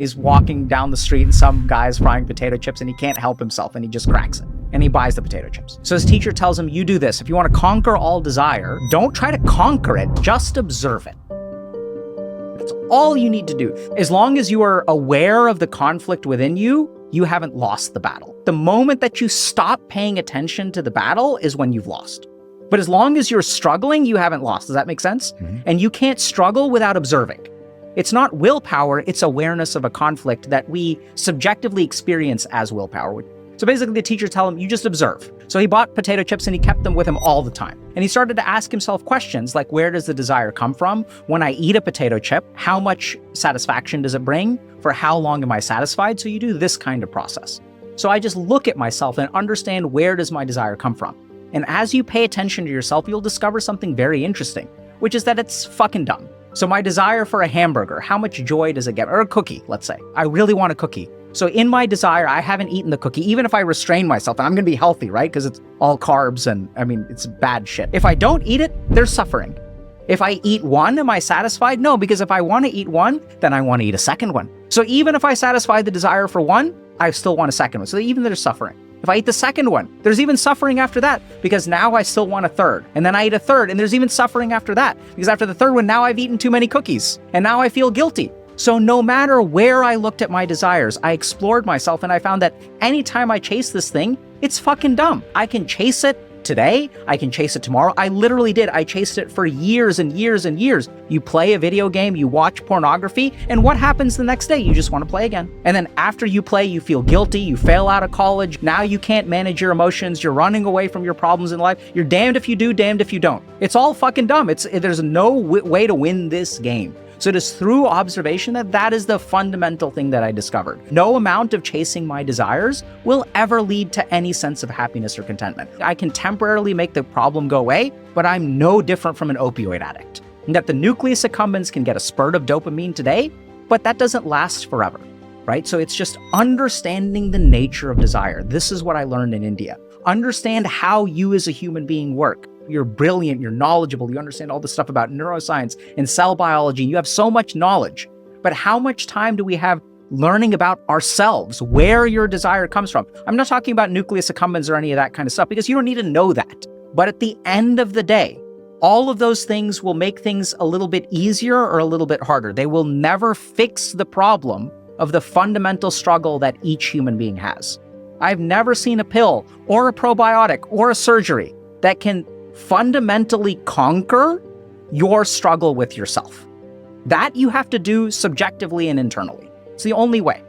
He's walking down the street and some guy's frying potato chips and he can't help himself and he just cracks it. And he buys the potato chips. So his teacher tells him, you do this. If you want to conquer all desire, don't try to conquer it, just observe it. That's all you need to do. As long as you are aware of the conflict within you, you haven't lost the battle. The moment that you stop paying attention to the battle is when you've lost. But as long as you're struggling, you haven't lost. Does that make sense? Mm-hmm. And you can't struggle without observing. It's not willpower, it's awareness of a conflict that we subjectively experience as willpower. So basically the teacher tell him, you just observe. So he bought potato chips and he kept them with him all the time. And he started to ask himself questions like, where does the desire come from? When I eat a potato chip, how much satisfaction does it bring? For how long am I satisfied? So you do this kind of process. So I just look at myself and understand, where does my desire come from? And as you pay attention to yourself, you'll discover something very interesting, which is that it's fucking dumb. So my desire for a hamburger, how much joy does it get? Or a cookie, let's say. I really want a cookie. So in my desire, I haven't eaten the cookie, even if I restrain myself, and I'm gonna be healthy, right? Because it's all carbs and, it's bad shit. If I don't eat it, there's suffering. If I eat one, am I satisfied? No, because if I wanna eat one, then I wanna eat a second one. So even if I satisfy the desire for one, I still want a second one. So even there's suffering. If I eat the second one, there's even suffering after that, because now I still want a third. And then I eat a third, and there's even suffering after that, because after the third one, now I've eaten too many cookies, and now I feel guilty. So no matter where I looked at my desires, I explored myself, and I found that anytime I chase this thing, it's fucking dumb. I can chase it today, I can chase it tomorrow. I literally did. I chased it for years and years and years. You play a video game, you watch pornography, and what happens the next day? You just want to play again. And then after you play, you feel guilty, you fail out of college, now you can't manage your emotions, you're running away from your problems in life. You're damned if you do, damned if you don't. It's all fucking dumb. There's no way to win this game. So it is through observation that is the fundamental thing that I discovered. No amount of chasing my desires will ever lead to any sense of happiness or contentment. I can temporarily make the problem go away, but I'm no different from an opioid addict. And that the nucleus accumbens can get a spurt of dopamine today, but that doesn't last forever, right? So it's just understanding the nature of desire. This is what I learned in India. Understand how you as a human being work. You're brilliant, you're knowledgeable, you understand all this stuff about neuroscience and cell biology, you have so much knowledge. But how much time do we have learning about ourselves, where your desire comes from? I'm not talking about nucleus accumbens or any of that kind of stuff, because you don't need to know that. But at the end of the day, all of those things will make things a little bit easier or a little bit harder. They will never fix the problem of the fundamental struggle that each human being has. I've never seen a pill or a probiotic or a surgery that can fundamentally conquer your struggle with yourself. That you have to do subjectively and internally. It's the only way.